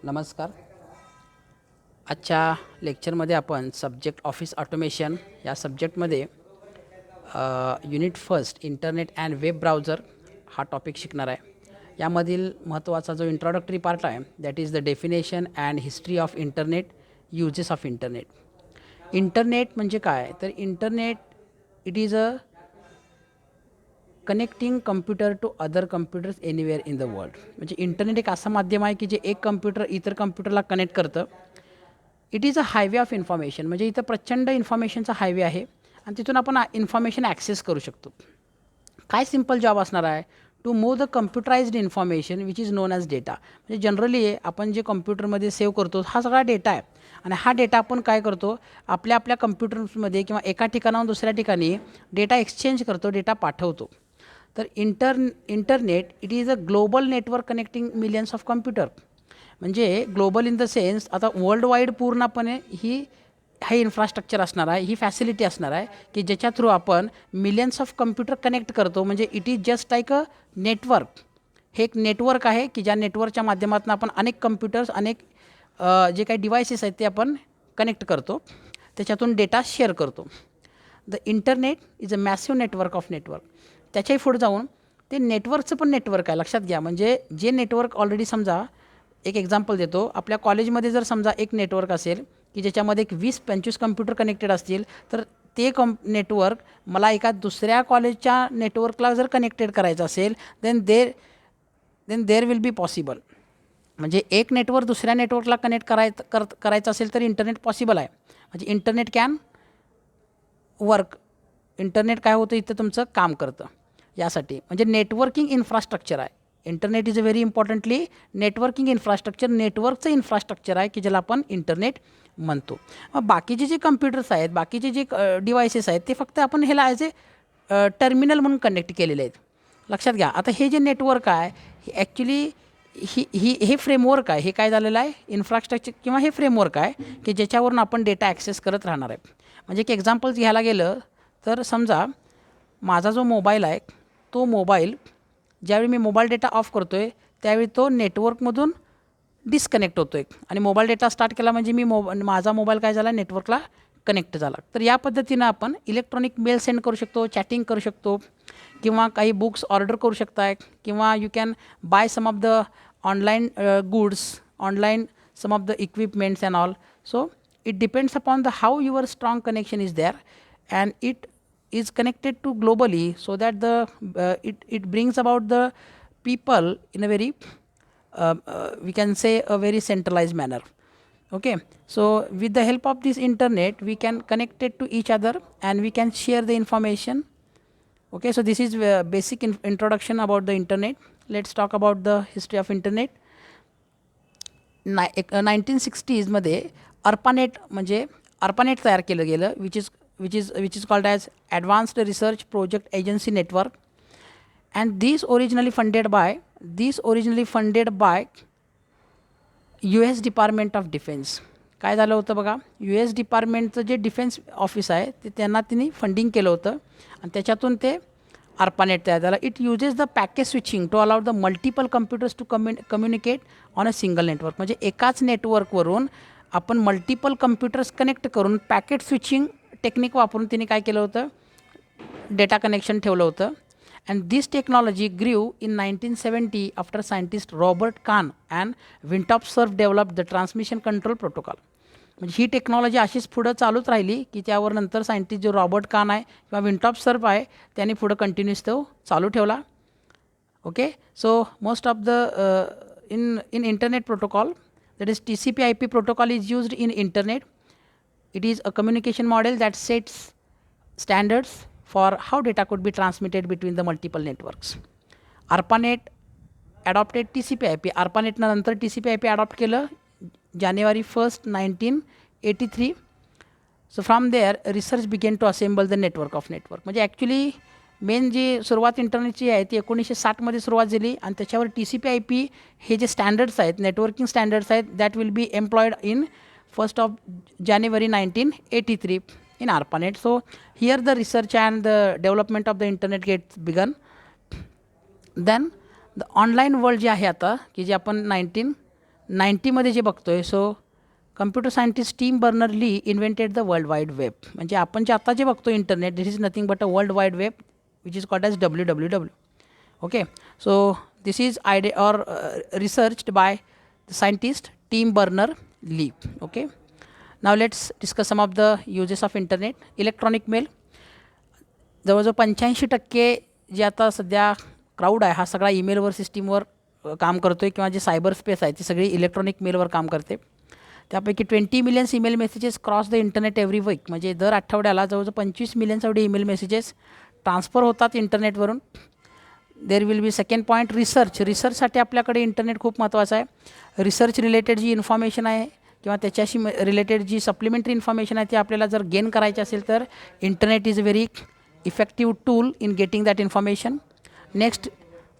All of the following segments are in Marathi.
नमस्कार. आजच्या लेक्चरमध्ये आपण सब्जेक्ट ऑफिस ऑटोमेशन या सब्जेक्टमध्ये unit first internet and web browser हा टॉपिक शिकणार आहे. यामधील महत्त्वाचा जो इंट्रोडक्टरी पार्ट आहे that is the definition and history of internet, uses of internet. Internet म्हणजे काय, तर internet it is a connecting computer to other computers anywhere in the world. म्हणजे इंटरनेट एक असं माध्यम आहे की जे एक कम्प्युटर इतर कम्प्युटरला कनेक्ट करतं. It is a highway of information, म्हणजे इथं प्रचंड इन्फॉर्मेशनचा हायवे आहे आणि तिथून आपण इन्फॉर्मेशन ॲक्सेस करू शकतो. काय सिम्पल जॉब असणार आहे, to move the computerised information which is known as data. म्हणजे जनरली आपण जे कम्प्युटरमध्ये सेव्ह करतो हा सगळा डेटा आहे आणि हा डेटा आपण काय करतो, आपल्या आपल्या कम्प्युटर्समध्ये किंवा एका ठिकाणाहून दुसऱ्या ठिकाणी डेटा एक्सचेंज करतो, डेटा पाठवतो. तर internet it is a global network connecting millions of computer. म्हणजे ग्लोबल इन द सेन्स आता वर्ल्ड वाईड पूर्णपणे हे इन्फ्रास्ट्रक्चर असणार आहे, ही फॅसिलिटी असणार आहे की ज्याच्या थ्रू आपण मिलियन्स ऑफ कम्प्युटर कनेक्ट करतो. म्हणजे it is just like a network. हे एक नेटवर्क आहे की ज्या नेटवर्कच्या माध्यमातून आपण अनेक कम्प्युटर्स, अनेक जे काही डिव्हायसेस आहेत ते आपण कनेक्ट करतो, त्याच्यातून डेटा शेअर करतो. The internet is a massive network of network. त्याच्याही पुढे जाऊन ते नेटवर्कचं पण नेटवर्क आहे, लक्षात घ्या. म्हणजे जे नेटवर्क ऑलरेडी समजा एक एक्झाम्पल देतो, आपल्या कॉलेजमध्ये जर समजा एक नेटवर्क असेल की ज्याच्यामध्ये एक 20-25 कम्प्युटर कनेक्टेड असतील, तर ते नेटवर्क मला एका दुसऱ्या कॉलेजच्या नेटवर्कला जर कनेक्टेड करायचं असेल then there will be possible. म्हणजे एक नेटवर्क दुसऱ्या नेटवर्कला कनेक्ट करायचं असेल तर इंटरनेट पॉसिबल आहे. म्हणजे इंटरनेट कॅन वर्क. इंटरनेट काय होतं, इथं तुमचं काम करतं. यासाठी म्हणजे नेटवर्किंग इन्फ्रास्ट्रक्चर आहे. Internet is a very importantly networking infrastructure, नेटवर्कचं इन्फ्रास्ट्रक्चर आहे की ज्याला आपण इंटरनेट म्हणतो. मग बाकीचे जे कम्प्युटर्स आहेत, बाकीचे जे डिव्हायसेस आहेत ते फक्त आपण ह्याला ॲज ए टर्मिनल म्हणून कनेक्ट केलेले आहेत. लक्षात घ्या. आता हे जे नेटवर्क आहे हे ॲक्च्युली हे फ्रेमवर्क आहे. हे काय झालेलं आहे, इन्फ्रास्ट्रक्चर किंवा हे फ्रेमवर्क आहे की ज्याच्यावरून आपण डेटा ॲक्सेस करत राहणार आहे. म्हणजे एक एक्झाम्पल्स घ्यायला गेलं तर समजा माझा जो मोबाईल आहे, तो मोबाईल ज्यावेळी मी मोबाईल डेटा ऑफ करतो आहे त्यावेळी तो नेटवर्कमधून डिस्कनेक्ट होतो आहे आणि मोबाईल डेटा स्टार्ट केला म्हणजे माझा मोबाईल काय झाला, नेटवर्कला कनेक्ट झाला. तर या पद्धतीनं आपण इलेक्ट्रॉनिक मेल सेंड करू शकतो, चॅटिंग करू शकतो किंवा काही बुक्स ऑर्डर करू शकताय किंवा you can buy some of the online goods, online some of the equipments and all. So it depends upon the how your strong connection is there and it is connected to globally so that the it brings about the people in a very we can say a very centralized manner. Okay, so with the help of this internet we can connect it to each other and we can share the information. Okay, so this is basic introduction about the internet. Let's talk about the history of internet. 1960s मध्ये ARPANET म्हणजे ARPANET तयार केलं गेलं, which is called as advanced research project agency network. And this originally funded by US department of defence. काय झालं होतं बघा, US डिपार्टमेंटचं जे डिफेन्स ऑफिस आहे ते त्यांनी फंडिंग केलं होतं आणि त्याच्यातून ते ARPANET तयार झाला. It uses the package switching to allowed the multiple computers to communicate on a single network. म्हणजे एकाच नेटवर्कवरून आपण मल्टिपल कम्प्युटर्स कनेक्ट करून पॅकेट स्विचिंग टेक्निक वापरून तिने काय केलं होतं, डेटा कनेक्शन ठेवलं होतं. And this technology grew in 1970 after scientist Robert Kahn and Vinton Cerf develop the transmission control protocol. म्हणजे ही टेक्नॉलॉजी अशीच पुढं चालूच राहिली की त्यावर नंतर सायंटिस्ट जो रॉबर्ट कान आहे किंवा विंटॉप सर्फ आहे त्यांनी पुढं कंटिन्यूस तो चालू ठेवला. Okay, so most of the in internet protocol, that is TCP/IP protocol is used in internet. It is a communication model that sets standards for how data could be transmitted between the multiple networks. ARPANET adopted TCP/IP. ARPANET नंतर TCP/IP adopt केलं January 1st 1983. So from there research began to assemble the network of network. म्हणजे ॲक्च्युली मेन जी सुरुवात इंटरनेटची आहे ती 1960मध्ये सुरुवात झाली आणि त्याच्यावर TCP/IP हे जे स्टँडर्ड्स आहेत, नेटवर्किंग स्टँडर्ड्स आहेत, that will be employed in 1st of January 1983 in ARPANET. So here the research and the development of the internet gets begun. Then the online world जे आहे आता की जे आपण 90मध्ये जे बघतोय, so computer scientist Tim Berners Lee invented the world wide web. म्हणजे आपण जे आता जे बघतो internet, this is nothing but a world wide web which is called as WWW. Okay, so this is idea or researched by the scientist Tim Berners Lee. Okay, now let's discuss some of the uses of internet. Electronic mail, जवळजवळ 85% जे आता सध्या क्राऊड आहे हा सगळा ईमेलवर सिस्टीमवर काम करतो आहे, किंवा जे सायबर स्पेस आहे ती सगळी इलेक्ट्रॉनिक मेलवर काम करते. त्यापैकी 20 millions email messages cross the internet every week. म्हणजे दर आठवड्याला जवळजवळ 25 मिलियन्स एवढे ईमेल मेसेजेस ट्रान्सफर होतात इंटरनेटवरून. There will be second point, research. रिसर्चसाठी आपल्याकडे इंटरनेट खूप महत्त्वाचं आहे. रिसर्च रिलेटेड जी इन्फॉर्मेशन आहे किंवा त्याच्याशी रिलेटेड जी सप्लिमेंटरी इन्फॉर्मेशन आहे ती आपल्याला जर गेन करायची असेल तर internet is a very effective tool in getting that information. Next,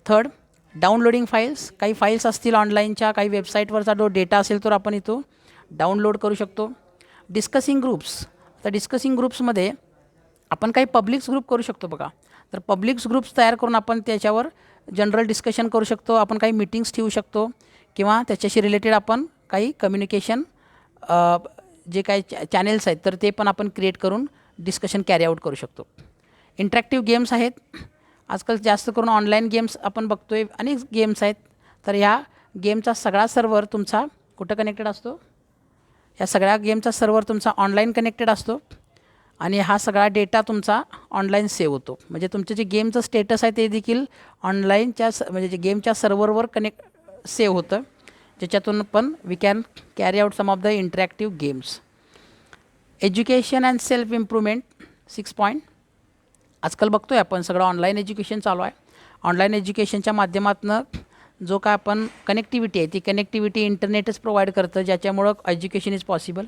third, downloading files. काही फाईल्स असतील ऑनलाईनच्या, काही वेबसाईटवरचा जो डेटा असेल तर आपण इथं डाउनलोड करू शकतो. Discussing groups. तर डिस्कसिंग ग्रुप्समध्ये आपण काही पब्लिक्स ग्रुप करू शकतो बघा. तर पब्लिक्स ग्रुप्स तयार करून आपण त्याच्यावर जनरल डिस्कशन करू शकतो. आपण काही मीटिंग्स ठेवू शकतो किंवा त्याच्याशी रिलेटेड आपण काही कम्युनिकेशन जे काही चॅनेल्स आहेत तर ते पण आपण क्रिएट करून डिस्कशन कॅरी आऊट करू शकतो. इंटरॅक्टिव्ह गेम्स आहेत. आजकाल जास्त करून ऑनलाईन गेम्स आपण बघतो आहे, अनेक गेम्स आहेत. तर ह्या गेमचा सगळा सर्व्हर तुमचा कुठं कनेक्टेड असतो? ह्या सगळ्या गेमचा सर्व्हर तुमचा ऑनलाईन कनेक्टेड असतो आणि हा सगळा डेटा तुमचा ऑनलाईन सेव्ह होतो. म्हणजे तुमचे जे गेमचं स्टेटस आहे ते देखील ऑनलाईनच्या म्हणजे जे गेमच्या सर्व्हरवर सेव्ह होतं, ज्याच्यातून पण we can carry out some of the interactive games. Education and self improvement, 6 point. आजकाल बघतो आहे आपण सगळं ऑनलाईन एज्युकेशन चालू आहे. ऑनलाईन एज्युकेशनच्या माध्यमातून जो काय आपण कनेक्टिव्हिटी आहे ती कनेक्टिव्हिटी इंटरनेटच प्रोव्हाइड करतं, ज्याच्यामुळं education is possible.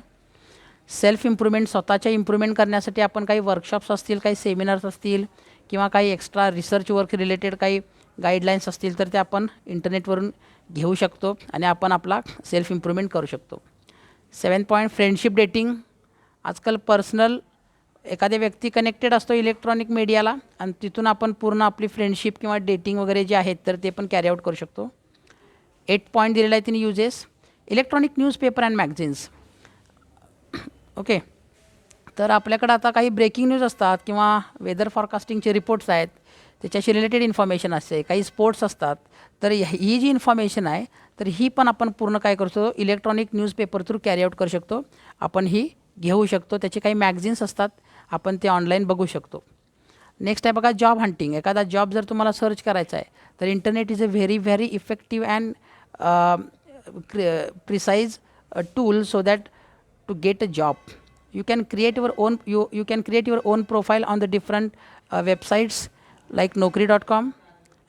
Self improvement, स्वतःच्या इम्प्रूव्हमेंट करण्यासाठी आपण काही वर्कशॉप्स असतील, काही सेमिनार्स असतील किंवा काही एक्स्ट्रा रिसर्च वर्क रिलेटेड काही गाईडलाईन्स असतील तर ते आपण इंटरनेटवरून घेऊ शकतो आणि आपण आपला सेल्फ इम्प्रूव्हमेंट करू शकतो. 7 पॉईंट, फ्रेंडशिप डेटिंग. आजकाल पर्सनल एखाद्या व्यक्ती कनेक्टेड असतो इलेक्ट्रॉनिक मीडियाला आणि तिथून आपण पूर्ण आपली फ्रेंडशिप किंवा डेटिंग वगैरे जे आहेत तर ते पण कॅरी आऊट करू शकतो. 8 पॉईंट दिलेला आहे तिने uses. Electronic newspaper and magazines. Okay, तर आपल्याकडं आता काही ब्रेकिंग न्यूज असतात किंवा वेदर फॉरकास्टिंगचे रिपोर्ट्स आहेत, त्याच्याशी रिलेटेड इन्फॉर्मेशन असते, काही स्पोर्ट्स असतात. तर ही जी इन्फॉर्मेशन आहे तर ही पण आपण पूर्ण काय करतो electronic newspaper through carry out करू शकतो. आपण ही घेऊ शकतो. त्याचे काही मॅगझिन्स असतात, आपण ते ऑनलाईन बघू शकतो. नेक्स्ट आहे बघा जॉब हंटिंग. एखादा जॉब जर तुम्हाला सर्च करायचा आहे तर internet is a very effective and precise tool so that to get a job. You can create your own profile on the different websites like naukri.com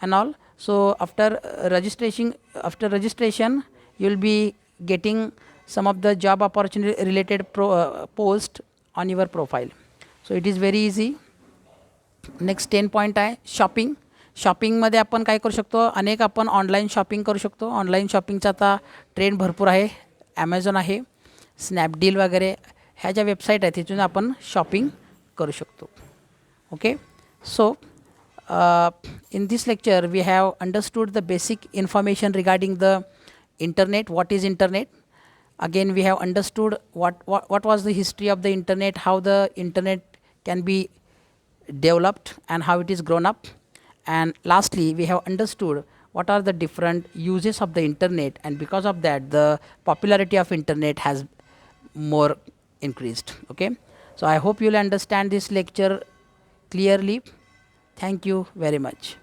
and all. So after registration you will be getting some of the job opportunity related post on your profile. So it is very easy. Next 10 point आहे शॉपिंग. शॉपिंगमध्ये आपण काय करू शकतो, अनेक आपण ऑनलाईन शॉपिंग करू शकतो. ऑनलाईन शॉपिंगचा आता ट्रेंड भरपूर आहे. ॲमेझॉन आहे, स्नॅपडील वगैरे ह्या ज्या वेबसाईट आहेत तिथून आपण शॉपिंग करू शकतो. Okay, so in this lecture we have understood the basic information regarding the internet. What is internet? Again we have understood what was the history of the internet, how the internet can be developed and how it is grown up, and lastly we have understood what are the different uses of the internet, and because of that the popularity of internet has more increased. Okay, so I hope you will understand this lecture clearly. Thank you very much.